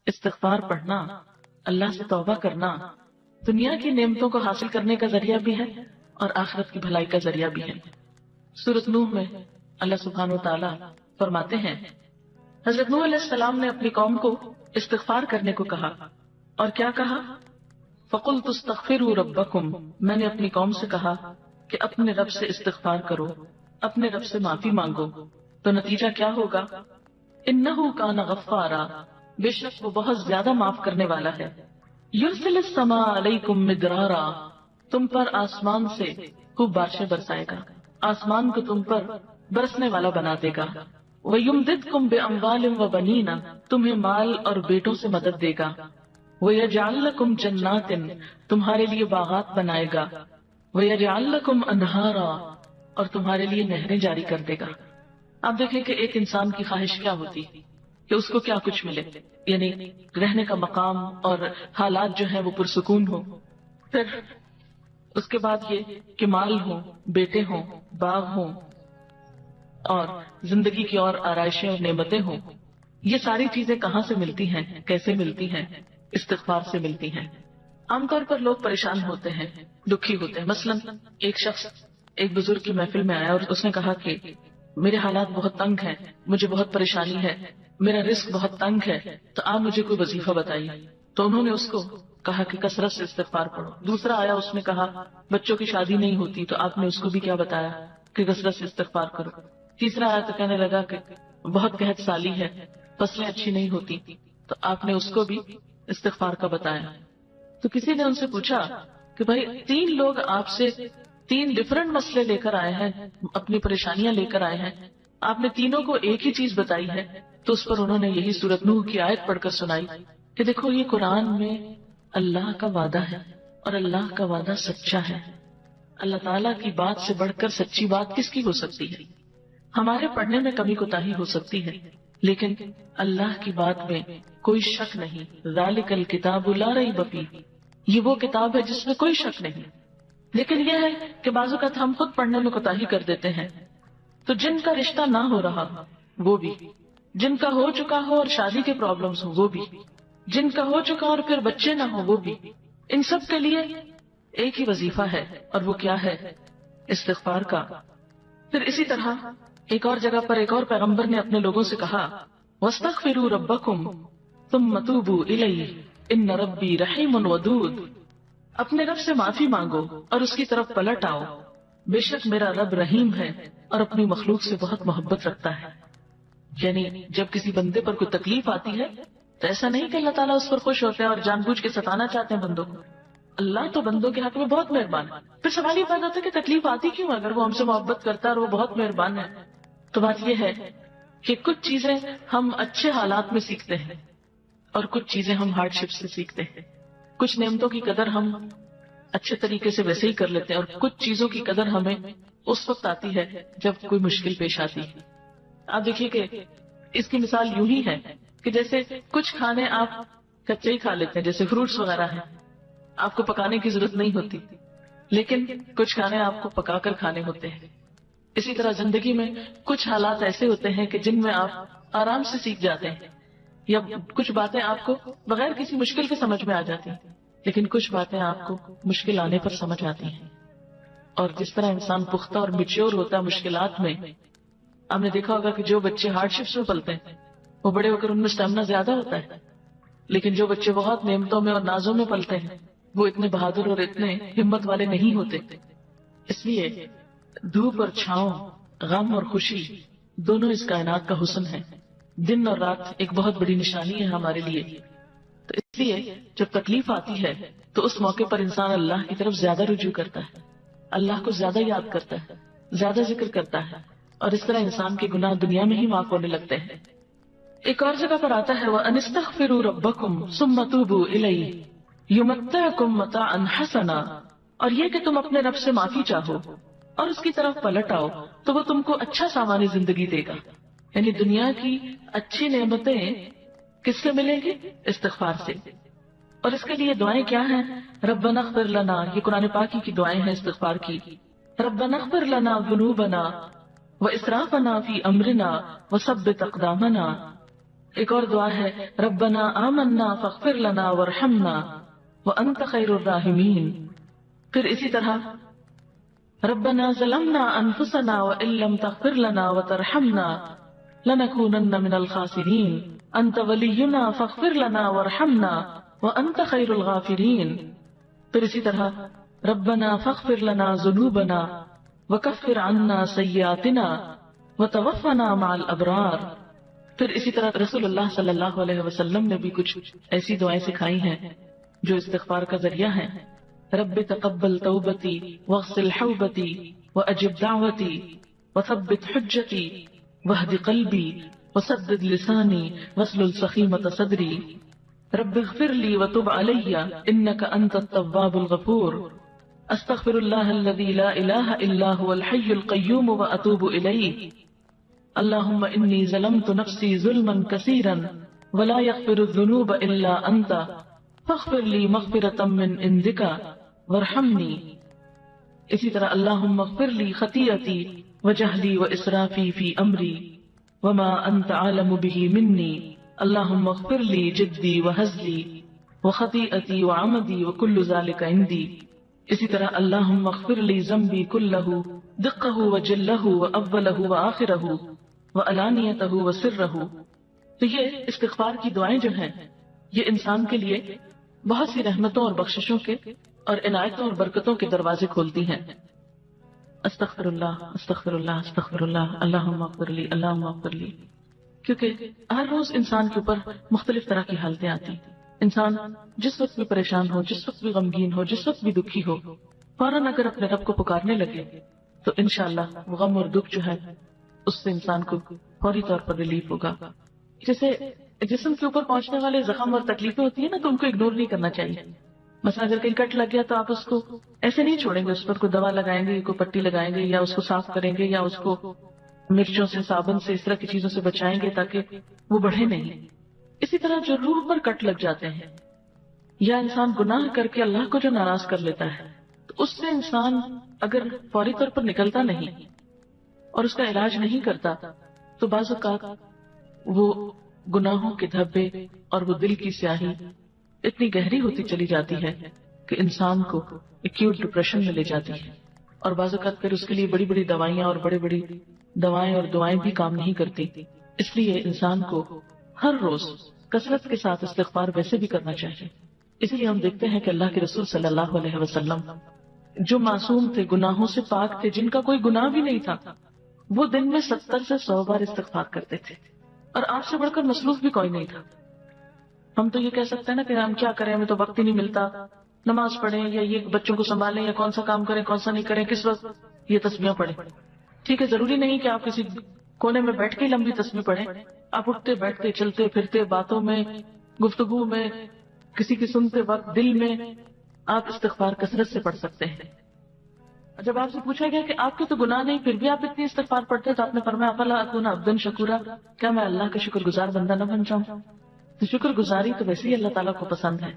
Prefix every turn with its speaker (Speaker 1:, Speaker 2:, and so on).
Speaker 1: استغفار پڑھنا، اللہ سے توبہ کرنا دنیا کی نعمتوں کو حاصل کرنے کا ذریعہ بھی ہے اور آخرت کی بھلائی کا ذریعہ بھی ہے۔ سورۃ نوح میں اللہ سبحانہ و تعالی فرماتے ہیں، حضرت نوح علیہ السلام نے اپنی قوم کو استغفار کرنے کو کہا، اور کیا کہا؟ فَقُلْتُ اسْتَغْفِرُوا رَبَّكُمْ، میں نے اپنی قوم سے کہا کہ اپنے رب سے استغفار کرو، اپنے رب سے معافی مانگو۔ تو نتیجہ کیا ہوگا؟ إِنَّهُ كَانَ غَفَّارًا، بے شک وہ بہت زیادہ معاف کرنے والا ہے۔ يُرْسِلِ السَّمَاءَ عَلَيْكُمْ مِدْرَارًا، تم پر آسمان سے خوب بارشیں برسائے گا، آسمان کو تم پر برسنے والا بنا دے گا۔ وَيُمْدِدْكُمْ بِأَمْوَالٍ وَبَنِينَ، تمہیں مال اور بیٹوں سے مدد دے گا۔ وَيَجْعَلْ لَكُمْ جَنَّاتٍ، تمہارے لیے باغات بنائے گا۔ وَيَجْعَلْ لَكُمْ أَنْهَارًا، اور تمہارے لیے نہریں جاری کر دے گا۔ آپ دیکھیں کہ ایک انسان کی خواہش کیا ہوتی کہ اس کو کیا کچھ ملے، یعنی رہنے کا مقام اور حالات جو ہیں وہ پرسکون ہو، پھر اس کے بعد یہ کہ مال ہو، بیٹے ہوں، باغ ہوں، اور زندگی کی اور آرائشیں اور نعمتیں ہوں۔ یہ ساری چیزیں کہاں سے ملتی ہیں، کیسے ملتی ہیں؟ استغفار سے ملتی ہیں۔ عام طور پر لوگ پریشان ہوتے ہیں، دکھی ہوتے ہیں۔ مثلا ایک شخص ایک بزرگ کی محفل میں آیا اور اس نے کہا کہ میرے حالات بہت تنگ ہیں، مجھے بہت پریشانی ہے، میرا رزق بہت تنگ ہے، تو آپ مجھے کوئی وظیفہ بتائیے۔ تو انہوں نے اس کو کہا کہ کثرت سے استغفار پڑھو۔ دوسرا آیا، اس نے کہا بچوں کی شادی نہیں ہوتی، تو آپ نے اس کو بھی کیا بتایا کہ کثرت سے استغفار کرو۔ تیسرا آیا تو کہنے لگا کہ بہت قحط سالی ہے، فصلیں اچھی نہیں ہوتی، تو آپ نے اس کو بھی استغفار کا بتایا۔ تو کسی نے ان سے پوچھا کہ بھائی 3 لوگ آپ سے 3 ڈفرنٹ مسئلے لے کر آئے ہیں، اپنی پریشانیاں لے کر آئے ہیں، آپ نے تینوں کو ایک ہی چیز بتائی ہے۔ تو اس پر انہوں نے یہی سورۃ نوح کی آیت پڑھ کر سنائی کہ دیکھو یہ قرآن میں اللہ کا وعدہ ہے اور اللہ کا وعدہ سچا ہے۔ اللہ تعالیٰ کی بات سے بڑھ کر سچی بات کس کی ہو سکتی ہے؟ ہمارے پڑھنے میں کمی کوتاہی ہو سکتی ہے، لیکن اللہ کی بات میں کوئی شک نہیں۔ ذالک الکتاب لا ریب فیہ، یہ وہ کتاب ہے جس میں کوئی شک نہیں۔ لیکن یہ ہے کہ بعض اوقات ہم خود پڑھنے میں کوتاہی کر دیتے ہیں، تو جن کا رشتہ نہ ہو رہا وہ بھی، جن کا ہو چکا ہو اور شادی کے پرابلمز ہو وہ بھی، جن کا ہو چکا اور پھر بچے نہ ہو وہ بھی، ان سب کے لیے ایک ہی وظیفہ ہے، اور وہ کیا ہے؟ استغفار کا۔ پھر اسی طرح ایک اور جگہ پر ایک اور پیغمبر نے اپنے لوگوں سے کہا وَاسْتَغْفِرُوا رَبَّكُمْ ثُمَّ تُوبُوا إِلَيْهِ إِنَّ رَبِّي رَحِيمٌ وَدُودٌ، اپنے رب سے معافی مانگو اور اس کی طرف پلٹ آؤ، بے شک میرا رب رحیم ہے اور اپنی مخلوق سے بہت محبت رکھتا ہے۔ یعنی جب کسی بندے پر کوئی تکلیف آتی ہے تو ایسا نہیں کہ اللہ تعالیٰ اس پر خوش ہوتے ہیں اور جان بوجھ کے ستانا چاہتے ہیں بندوں کو۔ اللہ تو بندوں کے حق میں بہت مہربان ہے۔ پھر سوال یہ پیدا ہوتا ہے کہ تکلیف آتی کیوں؟ اگر وہ ہم سے محبت کرتا ہے اور وہ بہت مہربان ہے، تو بات یہ ہے کہ کچھ چیزیں ہم اچھے حالات میں سیکھتے ہیں اور کچھ چیزیں ہم ہارڈ شپ سے سیکھتے ہیں۔ کچھ نعمتوں کی قدر ہم اچھے طریقے سے ویسے ہی کر لیتے ہیں، اور کچھ چیزوں کی قدر ہمیں اس وقت آتی ہے جب کوئی مشکل پیش آتی ہے۔ آپ دیکھیے کہ اس کی مثال یوں ہی ہے کہ جیسے کچھ کھانے آپ کچے ہی کھا لیتے ہیں، جیسے فروٹس وغیرہ ہیں، آپ کو پکانے کی ضرورت نہیں ہوتی، لیکن کچھ کھانے آپ کو پکا کر کھانے ہوتے ہیں۔ اسی طرح زندگی میں کچھ حالات ایسے ہوتے ہیں کہ جن میں آپ آرام سے سیکھ جاتے ہیں، یا کچھ باتیں آپ کو بغیر کسی مشکل کے سمجھ میں آ جاتی ہیں، لیکن کچھ باتیں آپ کو مشکل آنے پر سمجھ آتی ہیں۔ اور جس طرح انسان پختہ اور میچور ہوتا ہے مشکلات میں، آپ نے دیکھا ہوگا کہ جو بچے ہارڈ شپس میں پلتے ہیں وہ بڑے ہو کر ان میں اسٹیمنا زیادہ ہوتا ہے، لیکن جو بچے بہت نعمتوں میں اور نازوں میں پلتے ہیں وہ اتنے بہادر اور اتنے ہمت والے نہیں ہوتے۔ اس لیے دھوپ اور چھاؤں، غم اور خوشی دونوں اس کائنات کا حسن ہے۔ دن اور رات ایک بہت بڑی نشانی ہے ہمارے لیے۔ تو اس لیے جب تکلیف آتی ہے تو اس موقع پر انسان اللہ کی طرف زیادہ رجوع کرتا ہے، اللہ کو زیادہ یاد کرتا ہے، زیادہ ذکر کرتا ہے، اور اس طرح انسان کے گناہ دنیا میں ہی معاف ہونے لگتے ہیں۔ ایک اور جگہ پر آتا ہے وَأَنِ اسْتَغْفِرُوا رَبَّكُمْ ثُمَّ تُوبُوا إِلَيْهِ يُمَتِّعْكُمْ مَتَاعًا حَسَنًا، اور یہ کہ تم اپنے رب سے معافی چاہو اور اس کی طرف پلٹ آؤ تو وہ تم کو اچھا سامانی زندگی دے گا۔ یعنی دنیا کی اچھی نعمتیں کس سے ملیں گی؟ استغفار سے۔ اور اس کے لیے دعائیں کیا ہیں؟ ربنا اغفر لنا، یہ قرآن پاک کی دعائیں ہیں استغفار کی۔ ربنا اغفر لنا ذنوبنا واسرافنا فی امرنا وثبت اقدامنا، ایک اور دعا ہے ربنا آمنا فاغفر لنا وارحمنا وانت خیر الراحمین. پھر اسی طرح ربنا ظلمنا انفسنا وان لم تغفر لنا وترحمنا لنكونن من الخاسرین انت ولینا فاغفر لنا وارحمنا وانت خیر الغافرین. پھر اسی طرح ربنا فاغفر لنا ذنوبنا وکفر عنا سیئاتنا وتوفنا مع الابرار. پھر اسی طرح رسول اللہ صلی اللہ علیہ وسلم نے بھی کچھ ایسی دعائیں سکھائی ہیں جو استغفار کا ذریعہ ہیں. رب تقبل توبتی واغسل حوبتی واجب دعوتی وثبت حجتی واہد قلبی وسدد لسانی واسلل سخیمۃ صدری. رب اغفر لی وتب علی انک انت التواب الغفور. استغفر اللہ الذی لا الہ الا هو الحی القیوم واتوب الیہ. اللہم انی ظلمت نفسی ظلما کثیرا ولا یغفر الذنوب الا انت فاغفر لی مغفرۃ من عندک وارحمنی. اسی طرح اللہم اغفر لی خطیئتی وجہلی واسرافی فی امری وما انت عالم بہ منی. اللہم اغفر لی جدی وہزلی وخطیئتی وعمدی وکل ذلک عندی. اسی طرح اللہم اغفر لی ذنبی کلہ دقہ وجلہ واولہ وآخرہ وعلانیتہ وسرہ. تو یہ استغفار کی دعائیں جو ہیں یہ انسان کے لیے بہت سی رحمتوں اور بخششوں کے اور عنایتوں اور برکتوں کے دروازے کھولتی ہیں. استغفر اللہ استغفر اللہ استغفر اللہ اللہم اغفر لی اللہم اغفر لی. کیونکہ ہر روز انسان کے اوپر مختلف طرح کی حالتیں آتی ہیں. انسان جس وقت بھی پریشان ہو، جس وقت بھی غمگین ہو، جس وقت بھی دکھی ہو، فوراً اگر اپنے رب کو پکارنے لگے تو انشاءاللہ وہ غم اور دکھ جو ہے اس سے انسان کو فوری طور پر ریلیف ہوگا. جیسے جسم کے اوپر پہنچنے والے زخم اور تکلیفیں ہوتی ہیں نا تو ان کو اگنور نہیں کرنا چاہیے. مثلا اگر کہیں کٹ لگ گیا تو آپ اس کو ایسے نہیں چھوڑیں گے، اس پر کوئی دوا لگائیں گے، کوئی پٹی لگائیں گے یا اس کو صاف کریں گے یا اس کو مرچوں سے صابن سے اس طرح کی چیزوں سے بچائیں گے تاکہ وہ بڑھے نہیں. اسی طرح جو روح پر کٹ لگ جاتے ہیں یا انسان گناہ کر کے اللہ کو جو ناراض کر لیتا ہے تو اس سے انسان اگر فوری طور پر نکلتا نہیں اور اس کا علاج نہیں کرتا تو بعض اوقات وہ گناہوں کے دھبے اور وہ دل کی سیاہی اتنی گہری ہوتی چلی جاتی ہے کہ انسان کو ایکیوٹ ڈپریشن میں لے جاتی ہے. اور بعض اوقات پھر اس کے لیے بڑی بڑی دوائیاں اور بڑی بڑی دوائیں اور دعائیں بھی کام نہیں کرتی. اس لیے انسان کو ہر روز کثرت کے ساتھ استغفار ویسے بھی کرنا چاہیے. اسی لیے ہم دیکھتے ہیں کہ اللہ کے رسول صلی اللہ علیہ وسلم جو معصوم تھے، گناہوں سے پاک تھے، جن کا کوئی گناہ بھی نہیں تھا، وہ دن میں 70 سے 100 بار استغفار کرتے تھے. اور آپ سے بڑھ کر مصروف بھی کوئی نہیں تھا. ہم تو یہ کہہ سکتے ہیں نا کہ ہم کیا کریں، ہمیں تو وقت ہی نہیں ملتا، نماز پڑھیں یا یہ بچوں کو سنبھالیں یا کون سا کام کریں کون سا نہیں کریں، کس وقت یہ تسبیحاں پڑھیں. ٹھیک ہے، ضروری نہیں کہ آپ کسی کونے میں بیٹھ کے لمبی تسبیح پڑھیں. آپ اٹھتے بیٹھتے چلتے پھرتے باتوں میں گفتگو میں کسی کی سنتے وقت دل میں آپ استغفار کثرت سے پڑھ سکتے ہیں. جب آپ سے پوچھا گیا کہ آپ کے تو گناہ نہیں پھر بھی آپ اتنی استغفار پڑھتے تو آپ نے فرمایا افلا اکون عبدا شکورا، کیا میں اللہ کا شکر گزار بندہ نہ بن جاؤں؟ تو شکر گزاری تو ویسے ہی اللہ تعالیٰ کو پسند ہے.